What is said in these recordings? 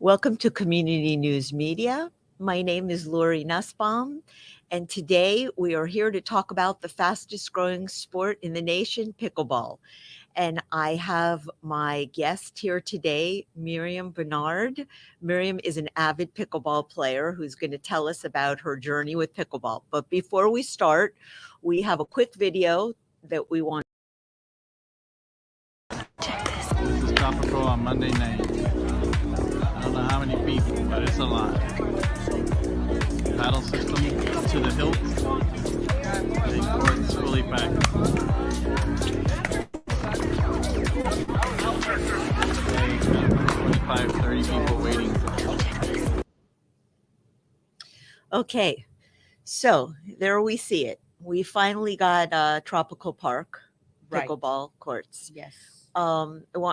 Welcome to Community News Media. My name is Lori Nussbaum, and today we are here to talk about the fastest growing sport in the nation, pickleball. And I have my guest here today, Miriam Benard. Miriam is an avid pickleball player who's going to tell us about her journey with pickleball. But before we start, we have a quick video that we want. This is topical on Monday night. I don't know how many people, but it's a lot. Paddle system to the hilt. Big courts fully packed. Today, 25, 30 people waiting. Okay, so there we see it. We finally got Tropical Park Right. pickleball courts. Yes.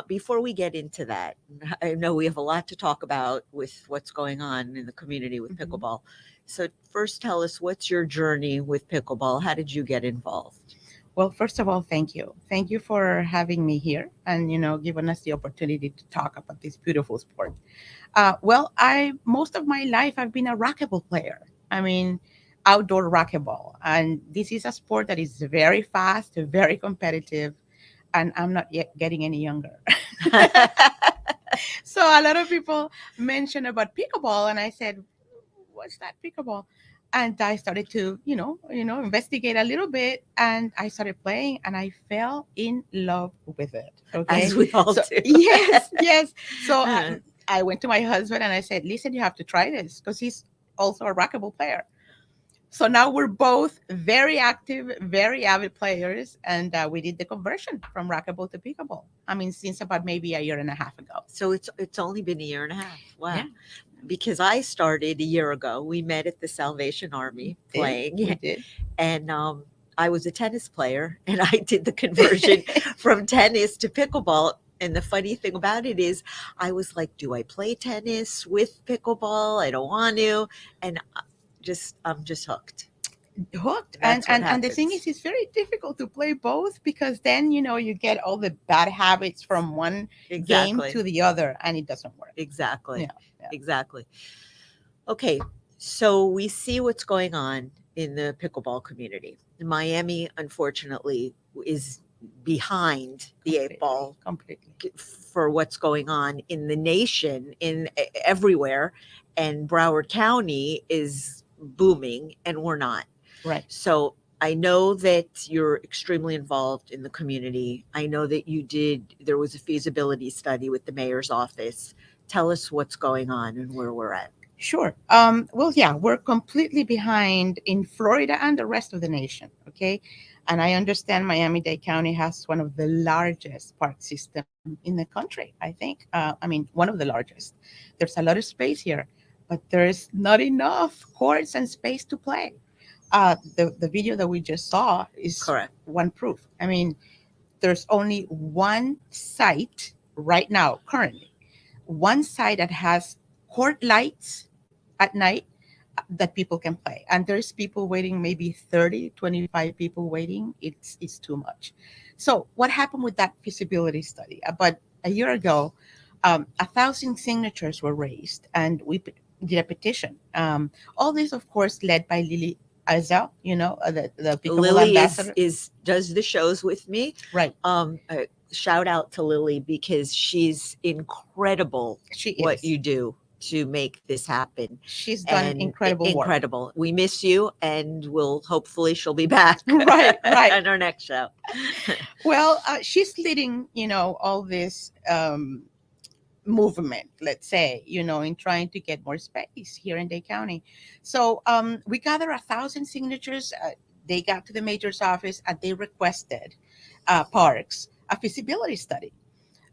Before we get into that, I know we have a lot to talk about with what's going on in the community with Mhm. pickleball. So first, tell us, what's your journey with pickleball? How did you get involved? Well, first of all, thank you. Thank you for having me here and giving us the opportunity to talk about this beautiful sport. I most of my life I've been a racquetball player. I mean, outdoor racquetball, and this is a sport that is very fast, very competitive, and I'm not yet getting any younger. So a lot of people mention about pickleball, and I said, "What's that pickleball?" And I started to, investigate a little bit, and I started playing, and I fell in love with it. Okay, As we all so do. yes, yes. So Uh, I went to my husband and I said, "Listen, you have to try this," because he's also a racquetball player. So now we're both very active, very avid players, and we did the conversion from racquetball to pickleball. I mean, since about maybe a year and a half ago. so it's only been a year and a half. Wow. Yeah. Because I started a year ago. We met at the Salvation Army playing, We did. and I was a tennis player, and I did the conversion from tennis to pickleball. And the funny thing about it is, I was like, "Do I play tennis with pickleball? I don't want to," and I'm just hooked. Hooked. And, That's what and and the thing happens. is, it's very difficult to play both because then you get all the bad habits from one game Exactly. to the other, and it doesn't work. Exactly. Yeah, yeah. Exactly. Okay, so we see what's going on in the pickleball community. Miami, unfortunately, is behind the eight ball Completely. for what's going on in the nation, in everywhere, and Broward County is booming, and we're not. Right. So I know that you're extremely involved in the community. I know that there was a feasibility study with the mayor's office. Tell us what's going on and where we're at. Sure. Well, yeah, we're completely behind in Florida and the rest of the nation. Okay. And I understand Miami-Dade County has one of the largest park system in the country, I think. I mean, one of the largest. There's a lot of space here, but there's not enough courts and space to play. The video that we just saw is Correct. one proof. I mean, there's only one site right now, currently, one site that has court lights at night that people can play. And there's people waiting, maybe 30, 25 people waiting. It's too much. So what happened with that feasibility study? About a year ago, 1,000 signatures were raised, and did a petition. All this, of course, led by Lily Azal, the pickleball Lily ambassador. is does the shows with me. Right. Shout out to Lily because she's incredible. She What is. you do to make this happen. She's done And incredible work. incredible. We miss you, and she'll be back Right, right. on our next show. Well, she's leading, all this movement, let's say, in trying to get more space here in Dade County. So we gathered 1,000 signatures. They got to the mayor's office and they requested parks a feasibility study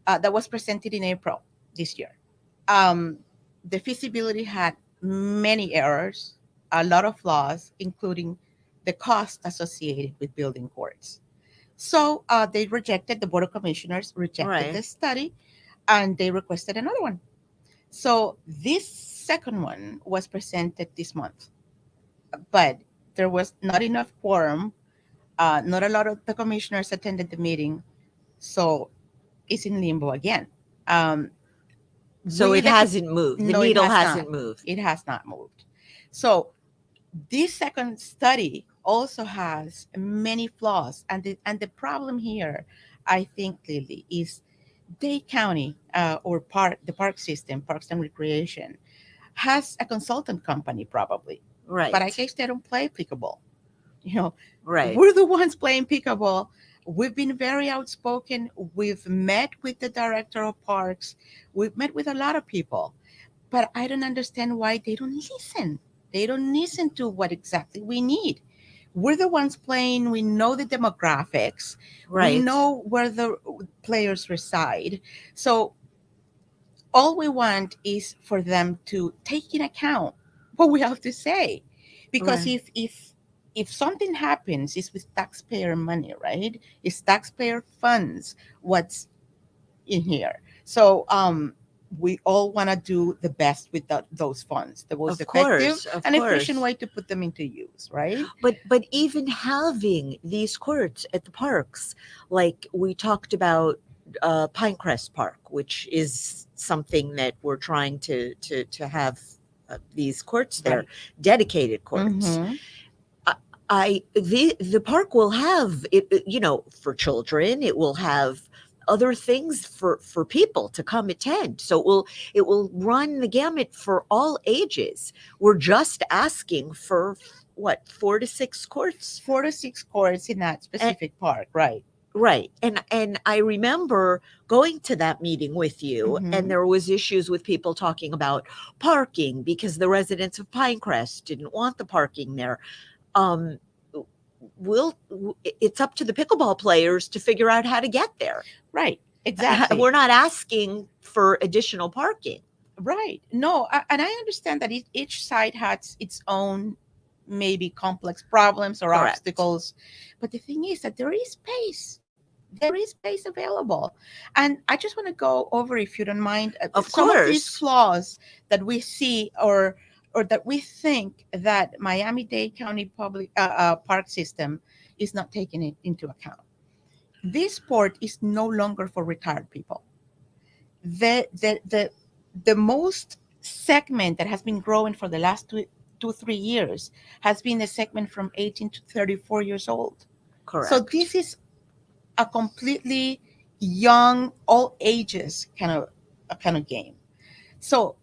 that was presented in April this year. The feasibility had many errors, a lot of flaws, including the cost associated with building courts. So the Board of Commissioners rejected Right. the study, and they requested another one. So this second one was presented this month, but there was not enough quorum. Not a lot of the commissioners attended the meeting, so it's in limbo again. Um, So it with a, hasn't moved. The no, it needle has not. hasn't moved. It has not moved. So this second study also has many flaws, and the problem here, I think, Lily, is Dade County or the park system, Parks and Recreation, has a consultant company probably, but I Right. guess they don't play pickleball. You know, Right. we're the ones playing pickleball. We've been very outspoken. We've met with the director of parks. We've met with a lot of people, but I don't understand why they don't listen. They don't listen to what exactly we need. We're the ones playing. We know the demographics. We Right. know where the players reside. So all we want is for them to take in account what we have to say, because Right. if something happens, it's with taxpayer money, right? It's taxpayer funds what's in here. So we all want to do the best with those funds, the most Of effective course. Of and efficient course. way to put them into use, right? But even having these courts at the parks, like we talked about Pinecrest Park, which is something that we're trying to have these courts there, Right. dedicated courts. Mm-hmm. The park will have it, for children. It will have other things for people to come attend. So it will run the gamut for all ages. We're just asking for what, 4 to 6 courts. 4 to 6 courts in that And, specific park, right? right. And I remember going to that meeting with you, and Mm-hmm. there was issues with people talking about parking because the residents of Pinecrest didn't want the parking there. um it's up to the pickleball players to figure out how to get there. Right. Exactly. We're not asking for additional parking. Right. No, and I understand that each side has its own maybe complex problems or Correct. obstacles, but the thing is that there is space. There is space available, and I just want to go over, if you don't mind, Of some of these course. flaws that we see, or that we think that Miami-Dade County public park system is not taking it into account. This sport is no longer for retired people. The most segment that has been growing for the last 2 3 years has been the segment from 18 to 34 years old. So Correct. this is a completely young, all ages kind of game. So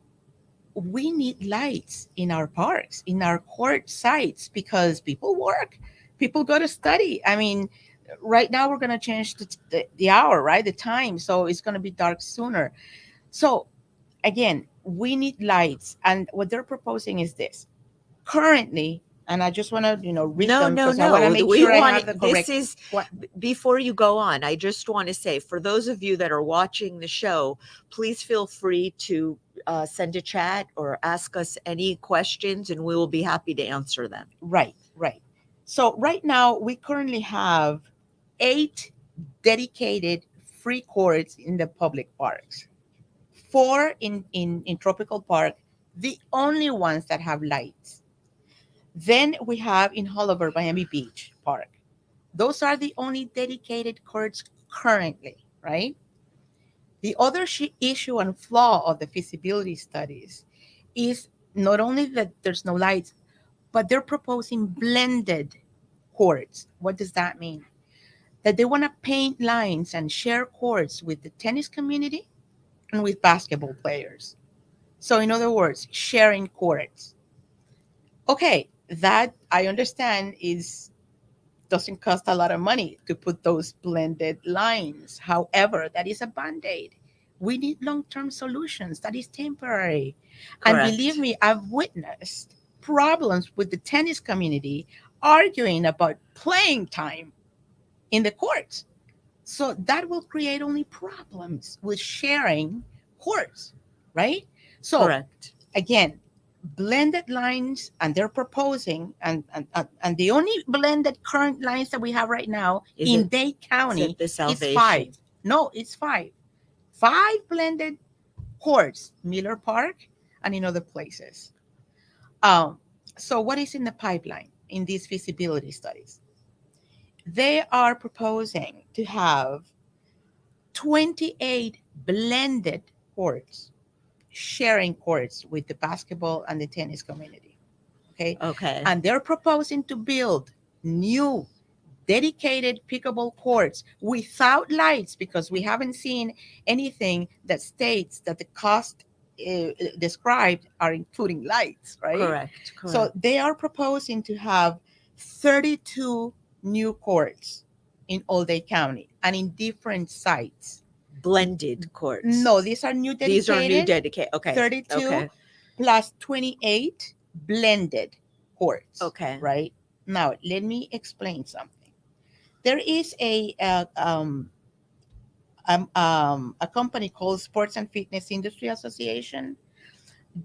we need lights in our parks, in our court sites, because people work, people go to study. I mean, right now we're going to change the hour, right? The time. So it's going to be dark sooner. So again, we need lights. And what they're proposing is this. Currently, and I just want to, read No, them no, because I want to no. make We sure I want have it. the This correct is what. before you go on. I just want to say, for those of you that are watching the show, please feel free to send a chat or ask us any questions, and we will be happy to answer them. Right, right. So right now we currently have 8 dedicated free courts in the public parks. Four in Tropical Park, the only ones that have lights. Then we have in Oliver, Miami Beach Park. Those are the only dedicated courts currently, right? The other issue and flaw of the feasibility studies is not only that there's no lights, but they're proposing blended courts. What does that mean? That they want to paint lines and share courts with the tennis community and with basketball players. So, in other words, sharing courts. Okay, that I understand is doesn't cost a lot of money to put those blended lines. However, that is a band-aid. We need long-term solutions. That is temporary. And believe Correct. me, I've witnessed problems with the tennis community arguing about playing time in the courts. So that will create only problems with sharing courts, right? So Correct. again, blended lines, and they're proposing, and the only blended current lines that we have right now Is in it Dade is it County the is Salvation? 5. No, it's 5. 5 blended courts, Miller Park and in other places. Um, so what is in the pipeline in these feasibility studies? They are proposing to have 28 blended courts sharing courts with the basketball and the tennis community. Okay. Okay. And they're proposing to build new dedicated pickleball courts without lights, because we haven't seen anything that states that the cost described are including lights, right? Correct. So Correct. they are proposing to have 32 new courts in All-Day County and in different sites. Blended courts. No, these are new These are new dedicated, dedicated. Okay. 32 Okay. plus 28 blended courts, Okay. right? Now, let me explain something. There is a company called Sports and Fitness Industry Association.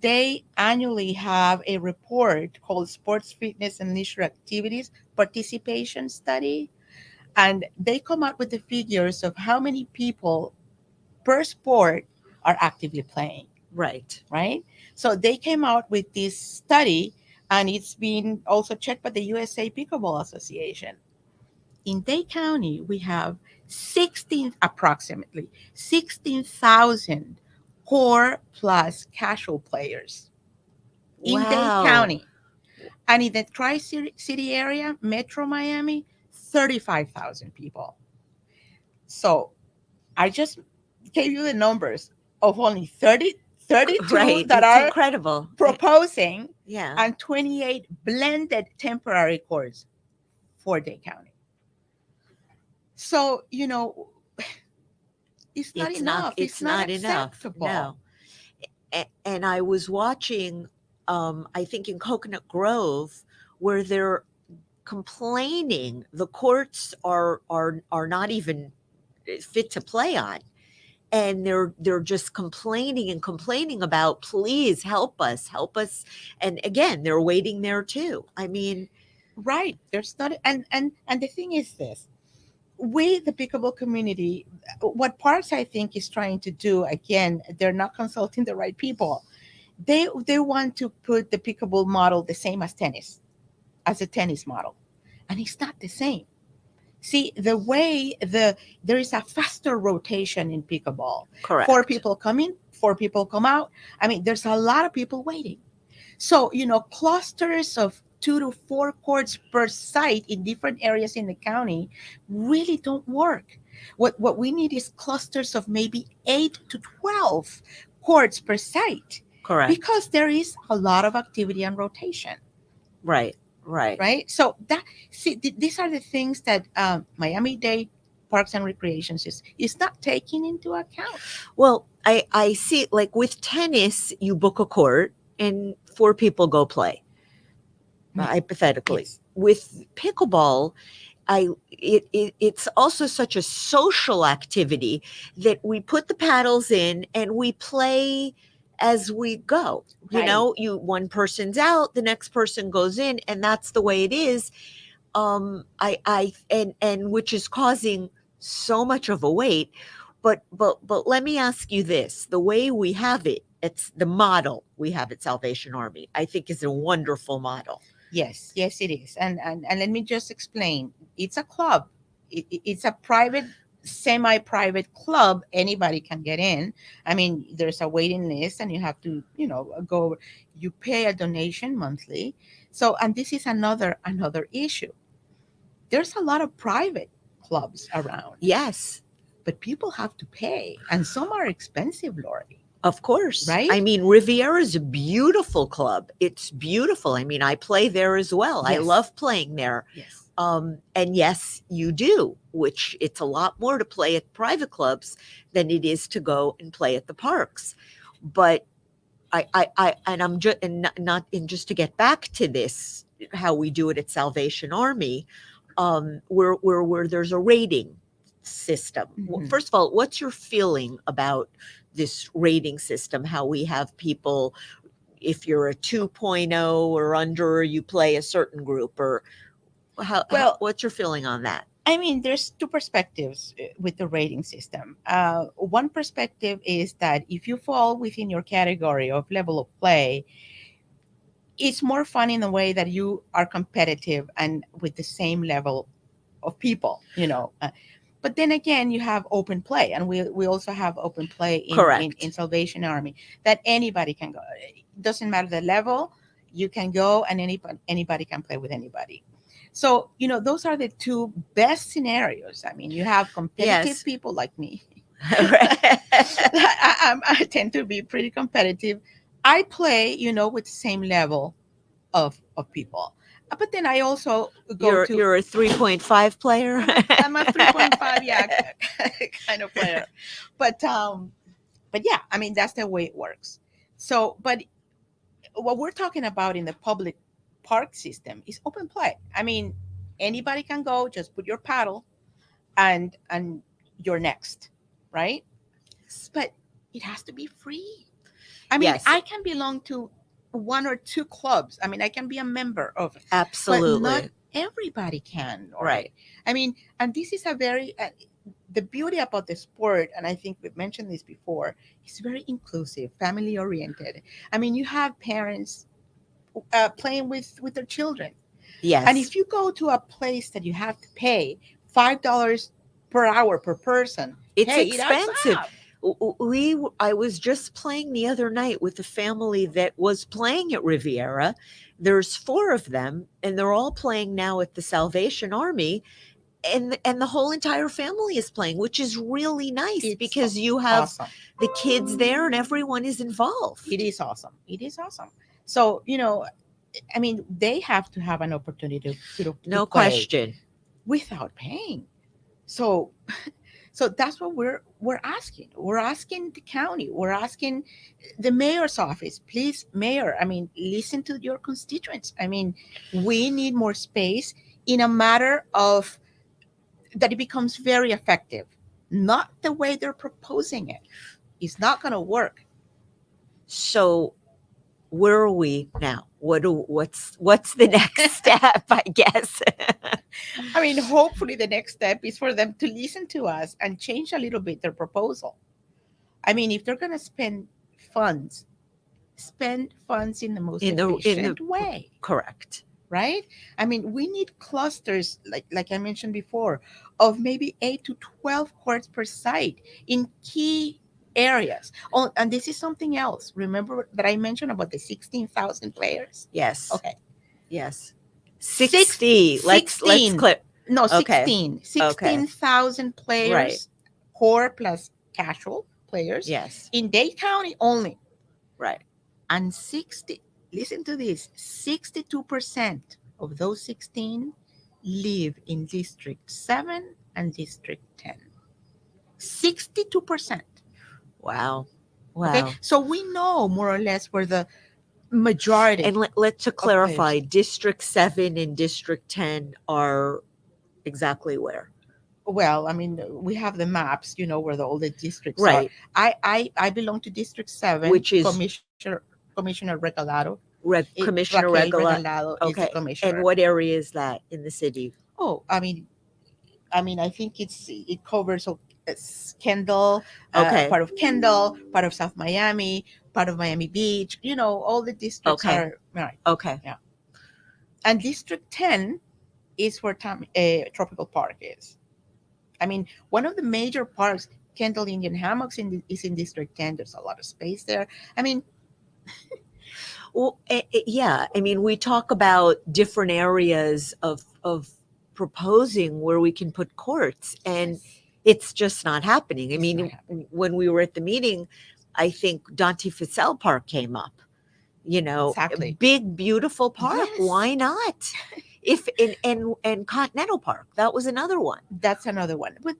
They annually have a report called Sports, Fitness, and Leisure Activities Participation Study. And they come out with the figures of how many people per sport are actively playing, Right. right? So they came out with this study, and it's been also checked by the USA Pickleball Association. In Dade County, we have approximately 16,000 core plus casual players in Dade Wow. County. And in the Tri-City area, Metro Miami, 35,000 people. So I just gave you the numbers of only 32 Right. that It's are incredible. proposing Yeah. and 28 blended temporary courts for Dade County. So, it's not It's not. enough. It's It's not not enough. acceptable. No. And I was watching. I think in Coconut Grove, where they're complaining the courts are not even fit to play on, and they're just complaining and complaining about, please help us, and again they're waiting there too. I mean, Right. There's not, and the thing is this. We, the pickleball community, what Parks I think is trying to do, again, they're not consulting the right people. They want to put the pickleball model the same as a tennis model. And it's not the same. See, there is a faster rotation in pickleball. correct. 4 people come in, 4 people come out. I mean, there's a lot of people waiting. So, clusters of 2 to 4 courts per site in different areas in the county really don't work. What we need is clusters of maybe 8 to 12 courts per site, Correct. because there is a lot of activity and rotation, Right. Right. right? So these are the things that Miami-Dade Parks and Recreation is not taking into account. Well, I see, like with tennis, you book a court and 4 people go play, hypothetically. Yes. With pickleball, it's also such a social activity that we put the paddles in and we play as we go. Right. One person's out, the next person goes in, and that's the way it is. I and which is causing so much of a wait. But let me ask you this: the way we have it, it's the model we have at Salvation Army, I think, is a wonderful model. Yes, yes, it is. And let me just explain. It's a club. It's a private, semi-private club. Anybody can get in. I mean, there's a waiting list, and you have to, go. You pay a donation monthly. So, and this is another issue. There's a lot of private clubs around, Yes, but people have to pay, and some are expensive, Lori. of course. Right? I mean, Riviera is a beautiful club. It's beautiful. I mean, I play there as well. I Yes. love playing there. Yes. And yes, you do, which it's a lot more to play at private clubs than it is to go and play at the parks. But and I'm just, and not in, just to get back to this, how we do it at Salvation Army, where there's a rating system. Mhm. First of all, what's your feeling about this rating system? How we have people, if you're a 2.0 or under, you play a certain group, or what's your feeling on that? I mean, there's 2 perspectives with the rating system. One perspective is that if you fall within your category of level of play, it's more fun in the way that you are competitive and with the same level of people. But then again, you have open play, and we also have open play in Correct. Salvation Army that anybody can go. It doesn't matter the level, you can go, and anybody can play with anybody. So those are the two best scenarios. I mean, you have competitive Yes. people like me. Right. I tend to be pretty competitive. I play, with the same level of people. But then I also go to You're a 3.5 player. I'm a 3.5, yeah, kind of player. But yeah, I mean that's the way it works. So, but what we're talking about in the public park system is open play. I mean, anybody can go, just put your paddle and you're next, right? But it has to be free. I mean, Yes, I can belong to one or two clubs. I mean, I can be a member of, but not absolutely. everybody can. Right. I mean, and this is a very the beauty about the sport, and I think we've mentioned this before. It's very inclusive, family oriented. I mean, you have parents playing with their children, and Yes. if you go to a place that you have to pay $5 per hour per person, It's hey, it adds expensive. up. I was just playing the other night with a family that was playing at Riviera. There's four of them, and they're all playing now at the Salvation Army, and the whole entire family is playing, which is really nice It's because you have awesome. the kids there and everyone is It involved. is awesome. It is awesome. So, I mean, they have to have an opportunity to No play question. without paying. So, so that's what we're asking. We're asking the county. We're asking the mayor's office. Please, mayor. I mean, listen to your constituents. I mean, we need more space in a matter of that it becomes very effective. Not the way they're proposing it. It's not going to work. So where are we now? What's the next step, I guess? I mean, hopefully the next step is for them to listen to us and change a little bit their proposal. I mean, if they're going to funds, spend funds in the most In the efficient way, correct. right? I mean, we need clusters, like I mentioned before, of maybe 8 to 12 courts per site in key areas. Oh, and this is something else. Remember that I mentioned about the 16,000 players? Yes. Okay. Yes. Six, 60. Let's 16. clip. No, Okay. 16. Okay. 16,000 players, Right. core plus casual players Yes. in Dade County only. Right. And listen to this, 62% of those 16 live in District 7 and District 10. 62%. Wow. Okay. Wow. So we know more or less where the majority And let's to of players. clarify, District 7 and District 10 are exactly where? Well, I mean, we have the maps, where all the districts Right. are. I belong to District 7, Which is Commissioner Regalado. Commissioner Raquel Regala. Regalado is the Okay. commissioner. And what area is that in the city? Oh, I think it covers Kendall, Okay. part of Kendall, part of South Miami, part of Miami Beach. All the districts Okay. are right. Okay. Yeah. And District 10 is where Tropical Park is. I mean, one of the major parks, Kendall Indian Hammocks, is in District 10. There's a lot of space there. I mean, Well, yeah. I mean, we talk about different areas of proposing where we can put courts, and it's just not happening. I It's mean, not happening. when we were at the meeting, I think Dante Fitzell Park came up. Exactly. Big, beautiful park. Yes. Why not? If and Continental Park, that was another one. That's another one. But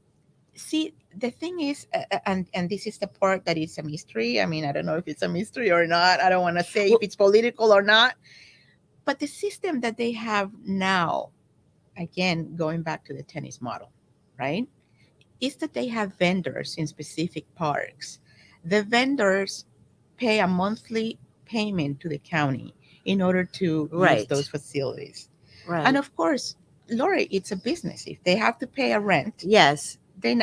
see, the thing is, and this is the part that is a mystery. I mean, I don't know if it's a mystery or not. I don't want to say if it's political or not. But the system that they have now, again, going back to the tennis model, right, is that they have vendors in specific parks. The vendors pay a monthly payment to the county in order to use those facilities. Right. And of course, Lori, it's a business. If they have to pay a rent, yes, they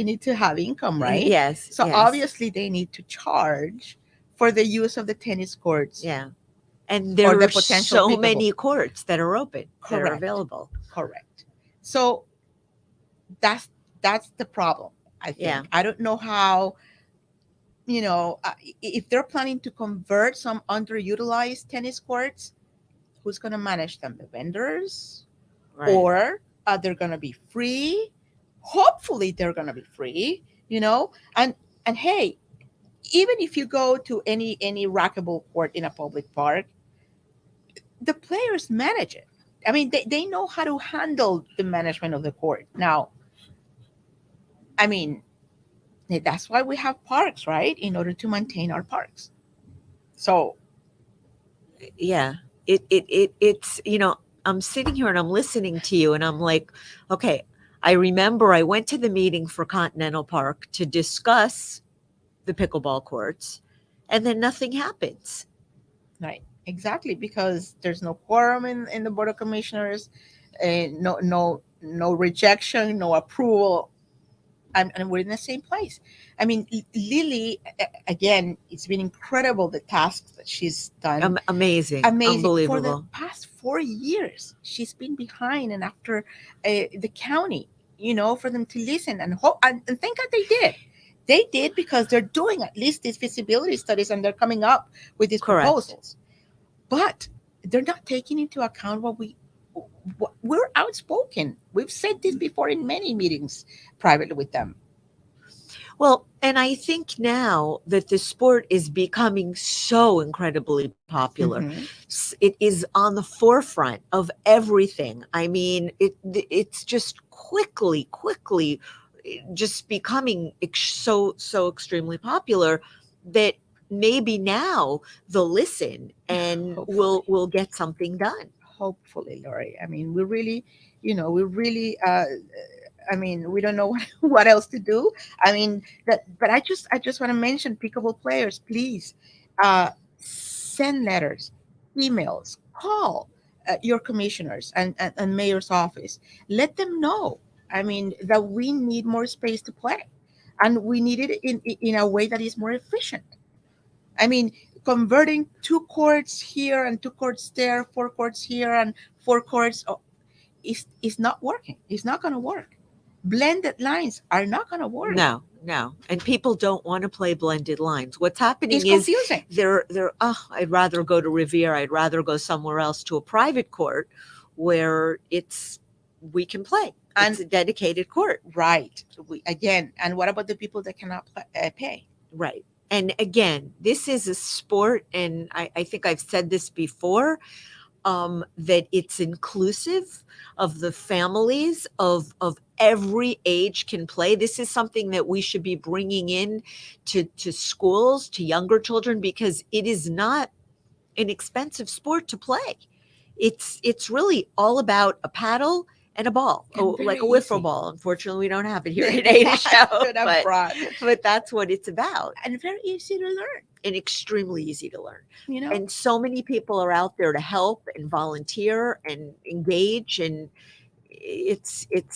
need to have income, right? Yes. So yes. obviously they need to charge for the use of the tennis courts. Yeah. And there the are potential so pickleball. many courts that are open, that are Correct. available. Correct. So that's That's the problem, I Yeah. think. I don't know how, if they're planning to convert some underutilized tennis courts, who's going to manage them? The vendors? Right. Or they're going to be free? Hopefully they're going to be free, and hey, even if you go to any racquetball court in a public park, the players manage it. I mean, they know how to handle the management of the court. Now, I mean, that's why we have parks, right? In order to maintain our parks. So, Yeah. It's, I'm sitting here and I'm listening to you and I'm like, okay, I remember I went to the meeting for Continental Park to discuss the pickleball courts, and then nothing happens. right, exactly, because there's no quorum in the board of commissioners, no rejection, no approval, and we're in the same place. I mean, Lily, again, it's been incredible the tasks that she's done. Amazing. Amazing. For the Unbelievable. past 4 years, she's been behind and after the county, for them to listen and thank God they did. They did, because they're doing at least these feasibility studies and they're coming up with these Correct. proposals. But they're not taking into account what we're outspoken. We've said this before in many meetings privately with them. Well, and I think now that the sport is becoming so incredibly popular, Mhm. it is on the forefront of everything. I mean, it's just quickly just becoming so extremely popular that maybe now they'll listen and Hopefully. we'll get something done. Hopefully, Lori. I mean, I mean, we don't know what else to do. I mean, but I just want to mention, pickleball players, please, send letters, emails, call your commissioners and mayor's office. Let them know. I mean, that we need more space to play, and we need it in a way that is more efficient. I mean, converting two courts here and two courts there, four courts here and four courts, is not working. It's not going to work. Blended lines are not going to work. No, and people don't want to play blended lines. What's happening It's is confusing. they're I'd rather go to Riviera. I'd rather go somewhere else to a private court where we can play. And It's a dedicated court. right, again, and what about the people that cannot pay? Right. And again, this is a sport, and I think I've said this before, that it's inclusive of the families of every age can play. This is something that we should be bringing in to schools, to younger children, because it is not an expensive sport to play. It's really all about a paddle and a ball, And like a very wiffle easy. ball. Unfortunately, we don't have it here today to show, Should have brought. but that's what it's about, And very easy to learn. and extremely easy to learn. You know, And so many people are out there to help and volunteer and engage, and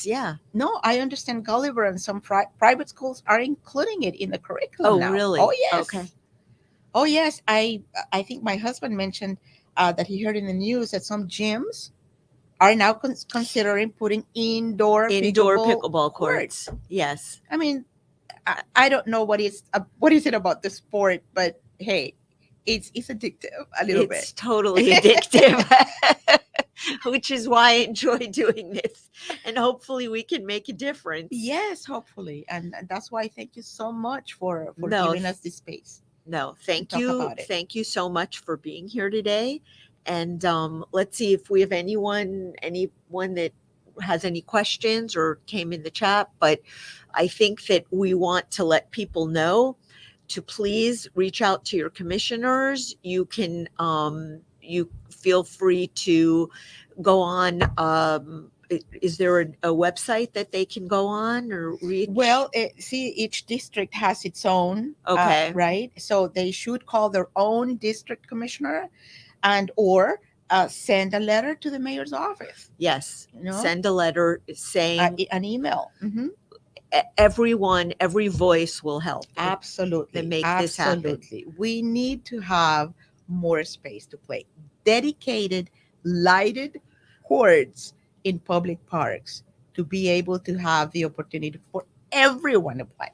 yeah. no, I understand Gulliver and some private schools are including it in the curriculum Oh, now. really? Oh yes. Okay. Oh yes. I think my husband mentioned that he heard in the news that some gyms are now considering putting indoor Pickleball courts. Yes. I mean, I don't know what is it about the sport, but hey, it's addictive a little It's bit. totally addictive. Which is why I enjoy doing this, and hopefully we can make a difference. Yes, hopefully, and that's why thank you so much for No, giving us this space. No, to talk about it. thank you so much for being here today. And let's see if we have anyone that has any questions or came in the chat. But I think that we want to let people know to please reach out to your commissioners. You can you feel free to go on. Is there a website that they can go on or reach? Well, see, each district has its own. Okay. Right. So they should call their own district commissioner, and or send a letter to the mayor's office. Yes. You know? Send a letter saying An email. Mm-hmm. Every voice will help. Absolutely. To make this happen. Absolutely. We need to have more space to play. Dedicated, lighted courts in public parks. to be able to have the opportunity for everyone to play.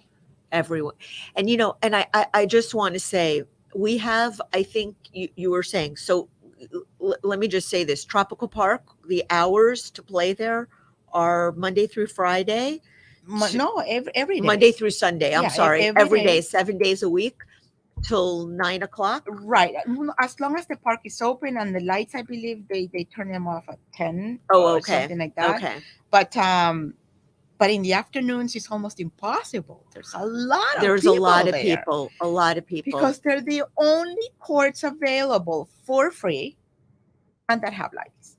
Everyone. And and I just want to say, we have, I think you were saying, so let me just say this: Tropical Park, the hours to play there are Monday through Friday, No, every day. Monday through Sunday, I'm Yeah, sorry, every every day, day. 7 days a week till 9 o'clock. Right. As long as the park is open and the lights, I believe they turn them off at 10 Oh, or okay. something like that. Okay. But in the afternoons, it's almost impossible. There's a lot of There's a lot people of there people, a lot of people. because they're the only courts available for free and that have lights.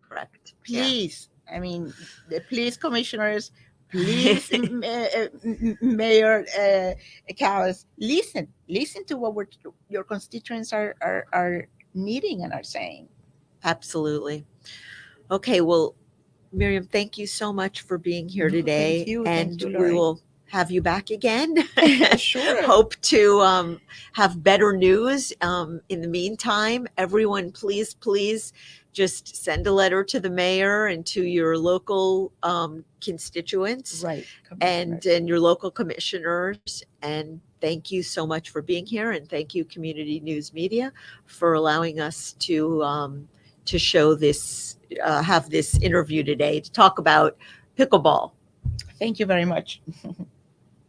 Correct. Yeah. Please, I mean, the police commissioners, please, Mayor Callis, listen to what your constituents are needing and are saying. Absolutely. Okay, well, Miriam, thank you so much for being here No, today, thank you, and we Lori. will have you back again. Sure. Hope to have better news. In the meantime, everyone, please just send a letter to the mayor and to your local constituents, Right. and your local commissioners. And thank you so much for being here, and thank you, Community News Media, for allowing us to show this, have this interview today to talk about pickleball. Thank you very much.